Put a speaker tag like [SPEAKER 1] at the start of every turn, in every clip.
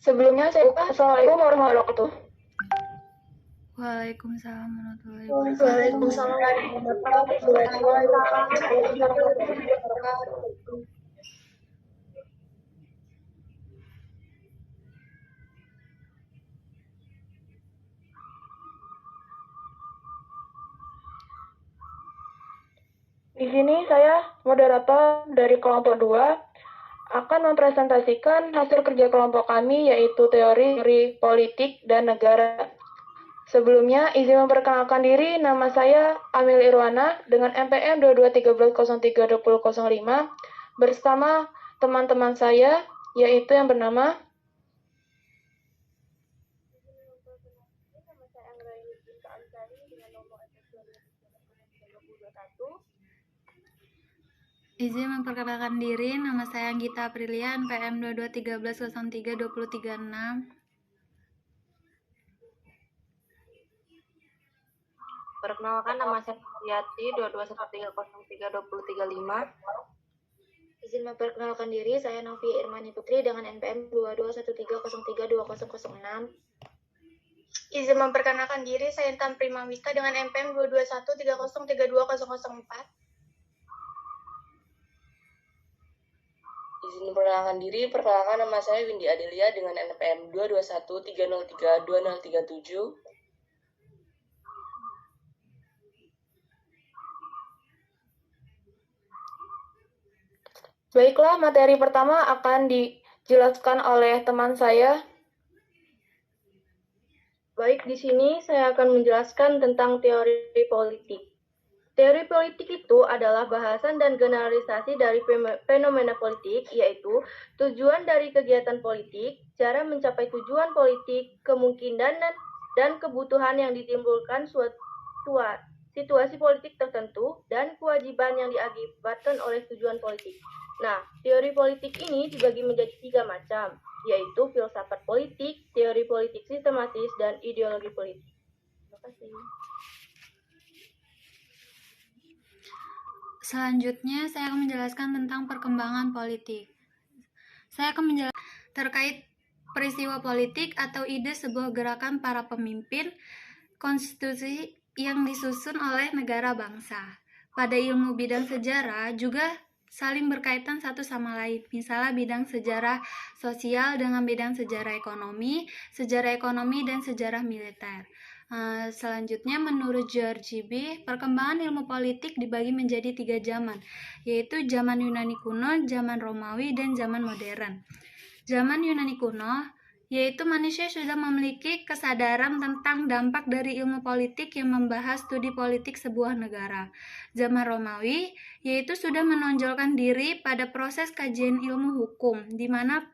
[SPEAKER 1] Sebelumnya saya buka. Assalamualaikum warahmatullahi wabarakatuh.
[SPEAKER 2] Waalaikumsalam warahmatullahi wabarakatuh.
[SPEAKER 1] Waalaikumsalam warahmatullahi wabarakatuh. Di sini saya, moderator dari kelompok 2, akan mempresentasikan hasil kerja kelompok kami, yaitu teori politik dan negara. Sebelumnya, izin memperkenalkan diri, nama saya Amil Irwana dengan NPM 2213032005 bersama teman-teman saya, yaitu yang bernama
[SPEAKER 2] Izin memperkenalkan diri, nama saya Anggita Aprilia, NPM 2213032036.
[SPEAKER 3] Perkenalkan, nama saya Yati 2213032035.
[SPEAKER 4] Izin memperkenalkan diri, saya Novi Irmani Putri dengan NPM 2213032006.
[SPEAKER 5] Izin memperkenalkan diri, saya Intan Primawita dengan NPM 22130320004.
[SPEAKER 3] Izin memperkenalkan diri, perkenalkan nama saya Windy Adelia dengan NPM 2213032037.
[SPEAKER 1] Baiklah, materi pertama akan dijelaskan oleh teman saya.
[SPEAKER 4] Baik, di sini saya akan menjelaskan tentang teori politik. Teori politik itu adalah bahasan dan generalisasi dari fenomena politik, yaitu tujuan dari kegiatan politik, cara mencapai tujuan politik, kemungkinan dan kebutuhan yang ditimbulkan suatu situasi politik tertentu, dan kewajiban yang diakibatkan oleh tujuan politik. Nah, teori politik ini dibagi menjadi 3 macam, yaitu filsafat politik, teori politik sistematis, dan ideologi politik. Terima kasih.
[SPEAKER 2] Selanjutnya, saya akan menjelaskan tentang perkembangan politik. Saya akan menjelaskan terkait peristiwa politik atau ide sebuah gerakan para pemimpin konstitusi yang disusun oleh negara bangsa. Pada ilmu bidang sejarah juga saling berkaitan satu sama lain. Misalnya bidang sejarah sosial dengan bidang sejarah ekonomi dan sejarah militer. Selanjutnya, menurut George B., perkembangan ilmu politik dibagi menjadi 3 zaman, yaitu zaman Yunani kuno, zaman Romawi, dan zaman modern. Zaman Yunani kuno, yaitu manusia sudah memiliki kesadaran tentang dampak dari ilmu politik yang membahas studi politik sebuah negara. Zaman Romawi, yaitu sudah menonjolkan diri pada proses kajian ilmu hukum, di mana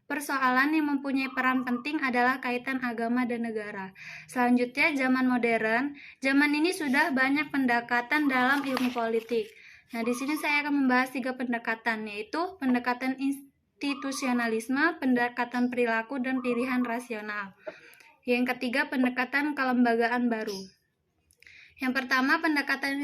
[SPEAKER 2] persoalan yang mempunyai peran penting adalah kaitan agama dan negara. Selanjutnya, zaman modern. Zaman ini sudah banyak pendekatan dalam ilmu politik. Nah, di sini saya akan membahas 3 pendekatan, yaitu pendekatan institusionalisme, pendekatan perilaku, dan pilihan rasional. Yang ketiga, pendekatan kelembagaan baru. Yang pertama, pendekatan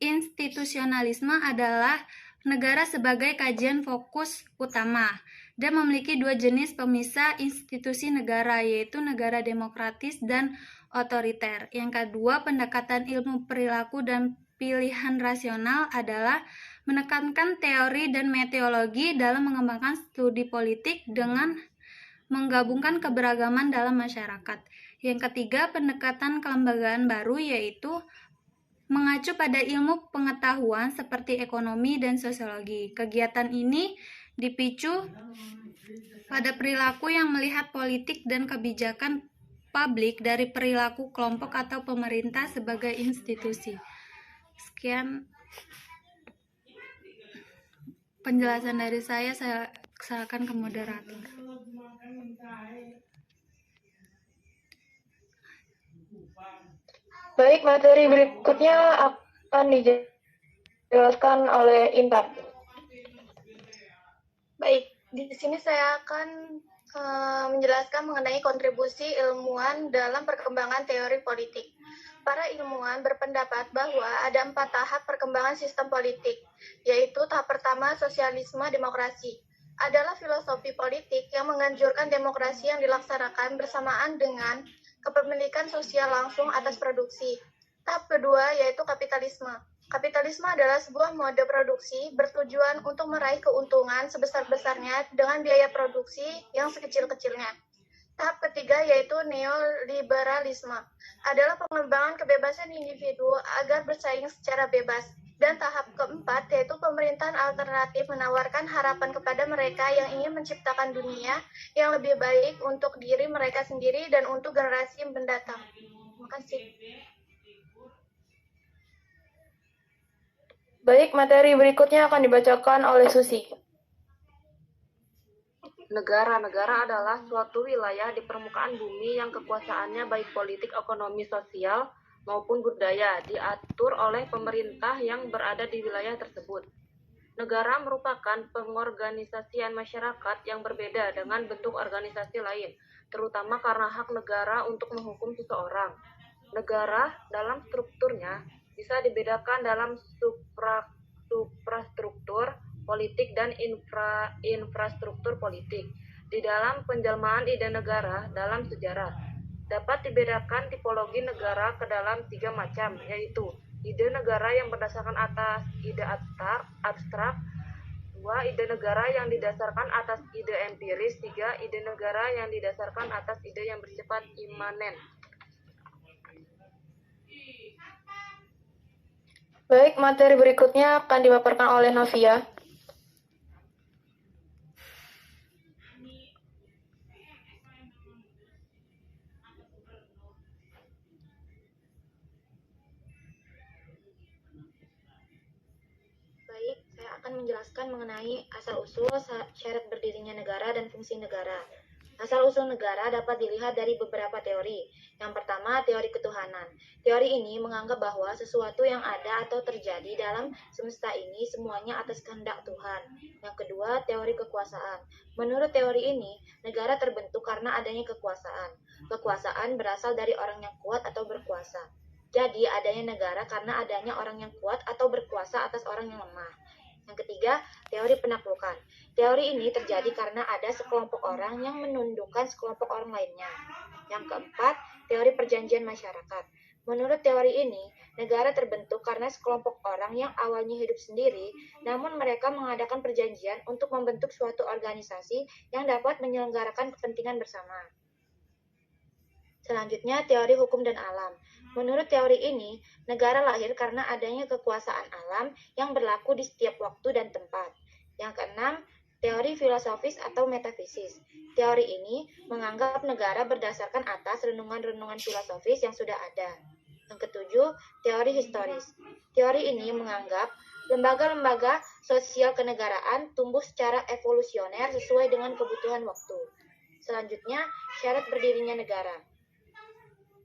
[SPEAKER 2] institusionalisme adalah negara sebagai kajian fokus utama dan memiliki 2 jenis pemisah institusi negara, yaitu negara demokratis dan otoriter. Yang kedua, pendekatan ilmu perilaku dan pilihan rasional adalah menekankan teori dan metodologi dalam mengembangkan studi politik dengan menggabungkan keberagaman dalam masyarakat. Yang ketiga, pendekatan kelembagaan baru, yaitu mengacu pada ilmu pengetahuan seperti ekonomi dan sosiologi. Kegiatan ini dipicu pada perilaku yang melihat politik dan kebijakan publik dari perilaku kelompok atau pemerintah sebagai institusi. Sekian penjelasan dari saya serahkan ke moderator.
[SPEAKER 1] Baik, materi berikutnya akan dijelaskan oleh Intan.
[SPEAKER 5] Baik, di sini saya akan menjelaskan mengenai kontribusi ilmuwan dalam perkembangan teori politik. Para ilmuwan berpendapat bahwa ada 4 tahap perkembangan sistem politik, yaitu tahap pertama sosialisme demokrasi. adalah filosofi politik yang menganjurkan demokrasi yang dilaksanakan bersamaan dengan kepemilikan sosial langsung atas produksi. Tahap kedua yaitu kapitalisme. Kapitalisme adalah sebuah mode produksi bertujuan untuk meraih keuntungan sebesar-besarnya dengan biaya produksi yang sekecil-kecilnya. Tahap ketiga yaitu neoliberalisme, adalah pengembangan kebebasan individu agar bersaing secara bebas. Dan tahap keempat yaitu pemerintahan alternatif menawarkan harapan kepada mereka yang ingin menciptakan dunia yang lebih baik untuk diri mereka sendiri dan untuk generasi mendatang. Terima kasih.
[SPEAKER 1] Baik, materi berikutnya akan dibacakan oleh Susi.
[SPEAKER 4] Negara-negara adalah suatu wilayah di permukaan bumi yang kekuasaannya baik politik, ekonomi, sosial, maupun budaya diatur oleh pemerintah yang berada di wilayah tersebut. Negara merupakan pengorganisasian masyarakat yang berbeda dengan bentuk organisasi lain, terutama karena hak negara untuk menghukum seseorang. Negara dalam strukturnya bisa dibedakan dalam suprastruktur politik dan infrastruktur politik. Di dalam penjelmaan ide negara dalam sejarah, dapat dibedakan tipologi negara ke dalam 3 macam, yaitu ide negara yang berdasarkan atas ide abstrak, 2. Ide negara yang didasarkan atas ide empiris, 3. Ide negara yang didasarkan atas ide yang bersifat imanen.
[SPEAKER 1] Baik, materi berikutnya akan dipaparkan oleh Novia.
[SPEAKER 4] Baik, saya akan menjelaskan mengenai asal-usul, syarat berdirinya negara, dan fungsi negara. Asal-usul negara dapat dilihat dari beberapa teori. Yang pertama, teori ketuhanan. Teori ini menganggap bahwa sesuatu yang ada atau terjadi dalam semesta ini semuanya atas kehendak Tuhan. Yang kedua, teori kekuasaan. Menurut teori ini, negara terbentuk karena adanya kekuasaan. Kekuasaan berasal dari orang yang kuat atau berkuasa. Jadi, adanya negara karena adanya orang yang kuat atau berkuasa atas orang yang lemah. Yang ketiga, teori penaklukan. Teori ini terjadi karena ada sekelompok orang yang menundukkan sekelompok orang lainnya. Yang keempat, teori perjanjian masyarakat. Menurut teori ini, negara terbentuk karena sekelompok orang yang awalnya hidup sendiri, namun mereka mengadakan perjanjian untuk membentuk suatu organisasi yang dapat menyelenggarakan kepentingan bersama. Selanjutnya, teori hukum dan alam. Menurut teori ini, negara lahir karena adanya kekuasaan alam yang berlaku di setiap waktu dan tempat. Yang keenam, teori filosofis atau metafisis. Teori ini menganggap negara berdasarkan atas renungan-renungan filosofis yang sudah ada. Yang ketujuh, teori historis. Teori ini menganggap lembaga-lembaga sosial kenegaraan tumbuh secara evolusioner sesuai dengan kebutuhan waktu. Selanjutnya, syarat berdirinya negara.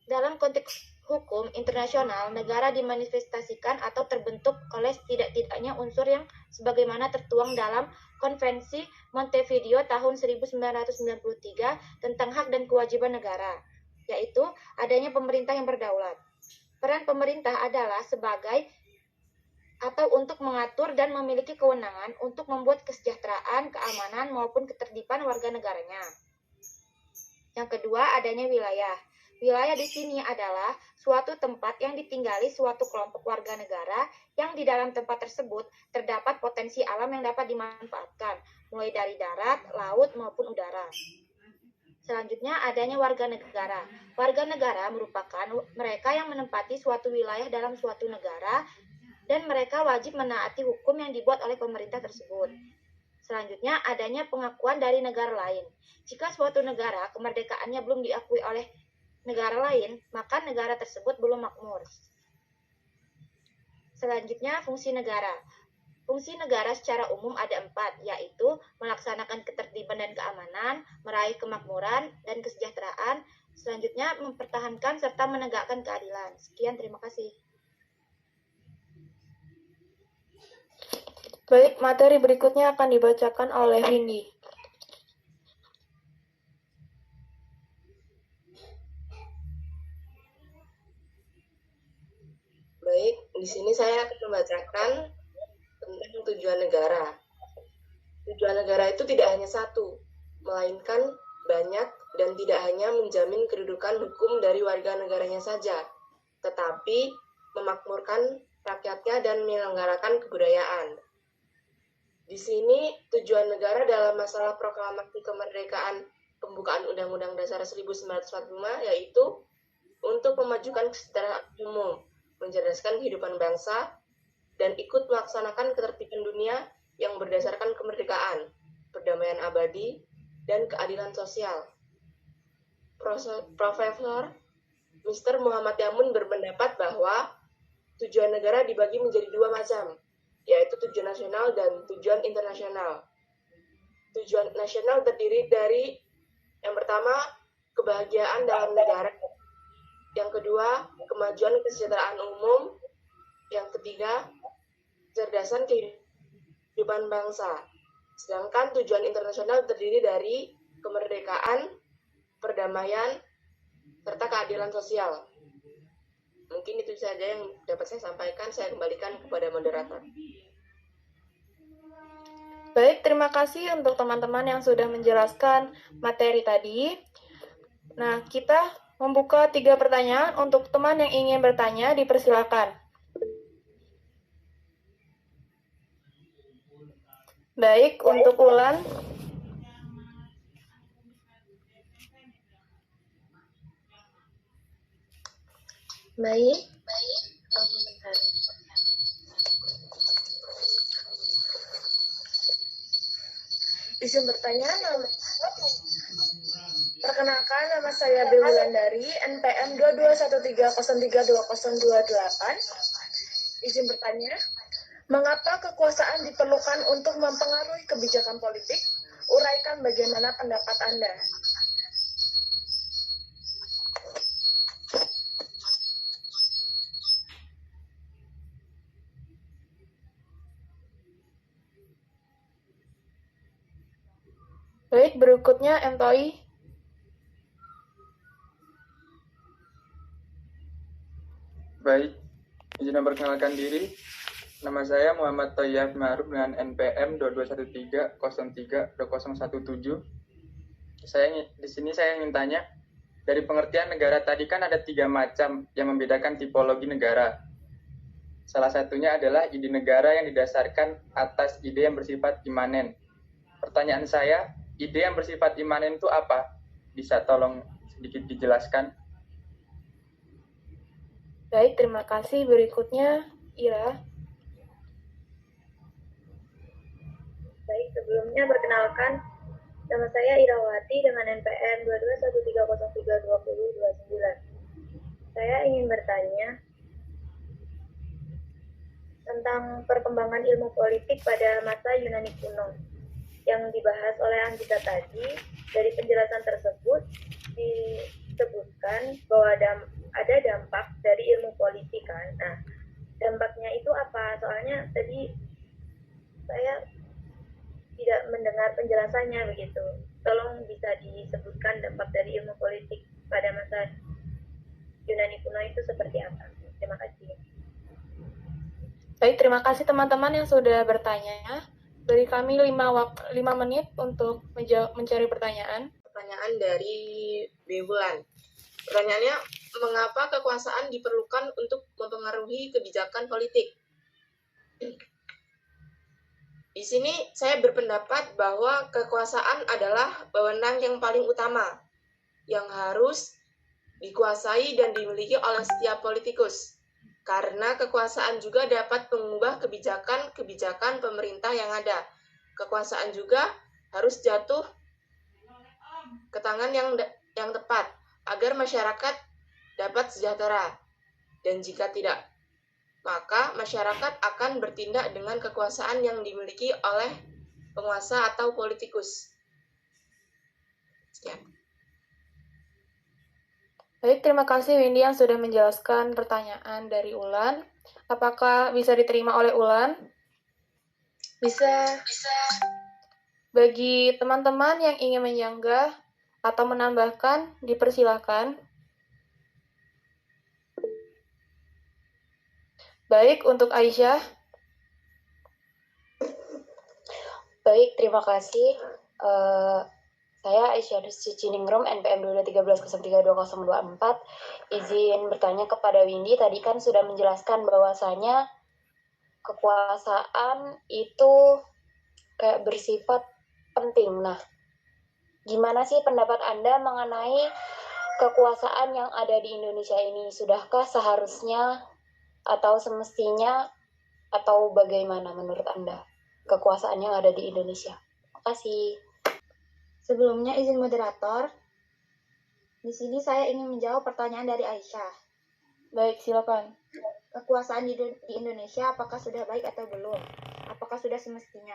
[SPEAKER 4] Dalam konteks hukum internasional, negara dimanifestasikan atau terbentuk oleh setidak-tidaknya unsur yang sebagaimana tertuang dalam Konvensi Montevideo tahun 1993 tentang hak dan kewajiban negara, yaitu adanya pemerintah yang berdaulat. Peran pemerintah adalah sebagai atau untuk mengatur dan memiliki kewenangan untuk membuat kesejahteraan, keamanan, maupun ketertiban warga negaranya. Yang kedua, adanya wilayah. Wilayah di sini adalah suatu tempat yang ditinggali suatu kelompok warga negara yang di dalam tempat tersebut terdapat potensi alam yang dapat dimanfaatkan, mulai dari darat, laut, maupun udara. Selanjutnya, adanya warga negara. Warga negara merupakan mereka yang menempati suatu wilayah dalam suatu negara dan mereka wajib menaati hukum yang dibuat oleh pemerintah tersebut. Selanjutnya, adanya pengakuan dari negara lain. Jika suatu negara kemerdekaannya belum diakui oleh negara lain, maka negara tersebut belum makmur. Selanjutnya, fungsi negara. Fungsi negara secara umum ada 4, yaitu melaksanakan ketertiban dan keamanan, meraih kemakmuran dan kesejahteraan, selanjutnya mempertahankan serta menegakkan keadilan. Sekian, terima kasih.
[SPEAKER 1] Baik, materi berikutnya akan dibacakan oleh Windy.
[SPEAKER 3] Baik, di sini saya akan membacakan tentang tujuan negara. Tujuan negara itu tidak hanya satu, melainkan banyak dan tidak hanya menjamin kedudukan hukum dari warga negaranya saja, tetapi memakmurkan rakyatnya dan menyelenggarakan kebudayaan. Di sini tujuan negara dalam masalah proklamasi kemerdekaan pembukaan Undang-Undang Dasar 1945 yaitu untuk memajukan kesejahteraan umum, mencerdaskan kehidupan bangsa, dan ikut melaksanakan ketertiban dunia yang berdasarkan kemerdekaan, perdamaian abadi, dan keadilan sosial. Profesor Mr. Muhammad Yamun berpendapat bahwa tujuan negara dibagi menjadi dua macam, yaitu tujuan nasional dan tujuan internasional. Tujuan nasional terdiri dari yang pertama, kebahagiaan dalam negara, yang kedua, kemajuan kesejahteraan umum, yang ketiga, kecerdasan kehidupan bangsa. Sedangkan tujuan internasional terdiri dari kemerdekaan, perdamaian, serta keadilan sosial. Mungkin itu saja yang dapat saya sampaikan. Saya kembalikan kepada moderator.
[SPEAKER 1] Baik, terima kasih untuk teman-teman yang sudah menjelaskan materi tadi. Nah, kita membuka 3 pertanyaan. Untuk teman yang ingin bertanya, dipersilakan. Baik, untuk Ulan.
[SPEAKER 5] Baik. Izin bertanya, perkenalkan nama saya B. Wulandari, NPM 2213032028. Izin bertanya, mengapa kekuasaan diperlukan untuk mempengaruhi kebijakan politik? Uraikan bagaimana pendapat Anda.
[SPEAKER 1] Baik, berikutnya Emtoi.
[SPEAKER 6] Baik, izin memperkenalkan diri. Nama saya Muhammad Thoyyab Ma'ruf dengan NPM 2213032017. Di sini saya ingin tanya, dari pengertian negara tadi kan ada 3 macam yang membedakan tipologi negara. Salah satunya adalah ide negara yang didasarkan atas ide yang bersifat imanen. Pertanyaan saya, ide yang bersifat imanen itu apa? Bisa tolong sedikit dijelaskan?
[SPEAKER 1] Baik, terima kasih. Berikutnya, Ira.
[SPEAKER 4] Baik, sebelumnya perkenalkan, nama saya Irawati dengan NPM 2213032029. Saya ingin bertanya tentang perkembangan ilmu politik pada masa Yunani kuno. Yang dibahas oleh Anggita tadi, dari penjelasan tersebut disebutkan bahwa ada dampak dari ilmu politik kan. Nah, dampaknya itu apa? Soalnya tadi saya tidak mendengar penjelasannya begitu. Tolong bisa disebutkan dampak dari ilmu politik pada masa Yunani kuno itu seperti apa? Terima kasih.
[SPEAKER 1] Baik, terima kasih teman-teman yang sudah bertanya. Beri kami 5 menit untuk mencari pertanyaan.
[SPEAKER 3] Pertanyaan dari Bebulan. Pertanyaannya, mengapa kekuasaan diperlukan untuk mempengaruhi kebijakan politik? Di sini saya berpendapat bahwa kekuasaan adalah wewenang yang paling utama yang harus dikuasai dan dimiliki oleh setiap politikus. Karena kekuasaan juga dapat mengubah kebijakan pemerintah yang ada. Kekuasaan juga harus jatuh ke tangan yang tepat agar masyarakat dapat sejahtera. Dan jika tidak, maka masyarakat akan bertindak dengan kekuasaan yang dimiliki oleh penguasa atau politikus. Sekian.
[SPEAKER 1] Baik, terima kasih Windy yang sudah menjelaskan pertanyaan dari Ulan. Apakah bisa diterima oleh Ulan?
[SPEAKER 3] Bisa.
[SPEAKER 1] Bagi teman-teman yang ingin menyanggah atau menambahkan, dipersilakan. Baik, untuk Aisyah.
[SPEAKER 7] Baik, terima kasih. Saya Aisyah Ciciningrum, NPM 2213032024. Izin bertanya kepada Windy, tadi kan sudah menjelaskan bahwasanya kekuasaan itu kayak bersifat penting. Nah, gimana sih pendapat Anda mengenai kekuasaan yang ada di Indonesia ini? Sudahkah seharusnya atau semestinya atau bagaimana menurut Anda kekuasaan yang ada di Indonesia? Terima kasih.
[SPEAKER 8] Sebelumnya izin moderator, di sini saya ingin menjawab pertanyaan dari Aisyah.
[SPEAKER 1] Baik, silakan.
[SPEAKER 8] Kekuasaan di Indonesia apakah sudah baik atau belum? Apakah sudah semestinya?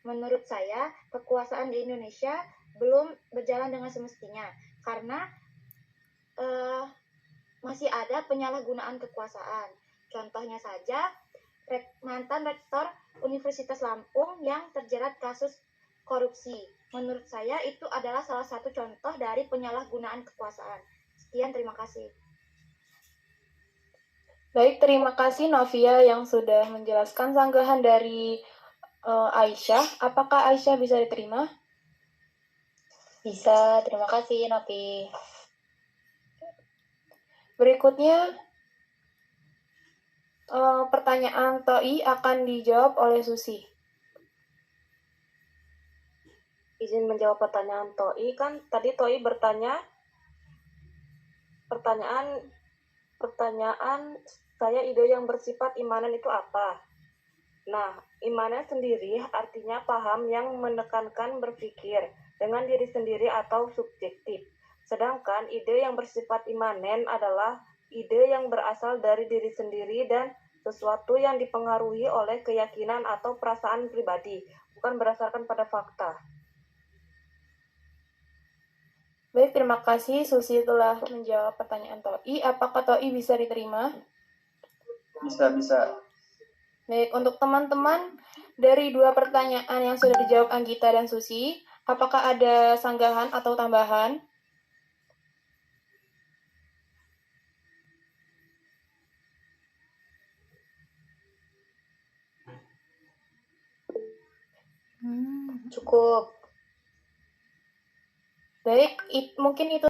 [SPEAKER 8] Menurut saya, kekuasaan di Indonesia belum berjalan dengan semestinya karena masih ada penyalahgunaan kekuasaan. Contohnya saja, mantan rektor Universitas Lampung yang terjerat kasus korupsi. Menurut saya itu adalah salah satu contoh dari penyalahgunaan kekuasaan. Sekian, terima kasih.
[SPEAKER 1] Baik, terima kasih Novia yang sudah menjelaskan sanggahan dari Aisyah. Apakah Aisyah bisa diterima?
[SPEAKER 7] Bisa, terima kasih Novi.
[SPEAKER 1] Berikutnya, pertanyaan Toi akan dijawab oleh Susi.
[SPEAKER 9] Izin menjawab pertanyaan Toi, kan tadi Toi bertanya pertanyaan saya ide yang bersifat imanen itu apa? Nah, imanen sendiri artinya paham yang menekankan berpikir dengan diri sendiri atau subjektif. Sedangkan ide yang bersifat imanen adalah ide yang berasal dari diri sendiri dan sesuatu yang dipengaruhi oleh keyakinan atau perasaan pribadi, bukan berdasarkan pada fakta.
[SPEAKER 1] Baik, terima kasih Susi telah menjawab pertanyaan Toi. Apakah Toi bisa diterima?
[SPEAKER 6] Bisa.
[SPEAKER 1] Baik, untuk teman-teman dari dua pertanyaan yang sudah dijawab Anggita dan Susi, apakah ada sanggahan atau tambahan?
[SPEAKER 7] Cukup.
[SPEAKER 1] Baik, mungkin itu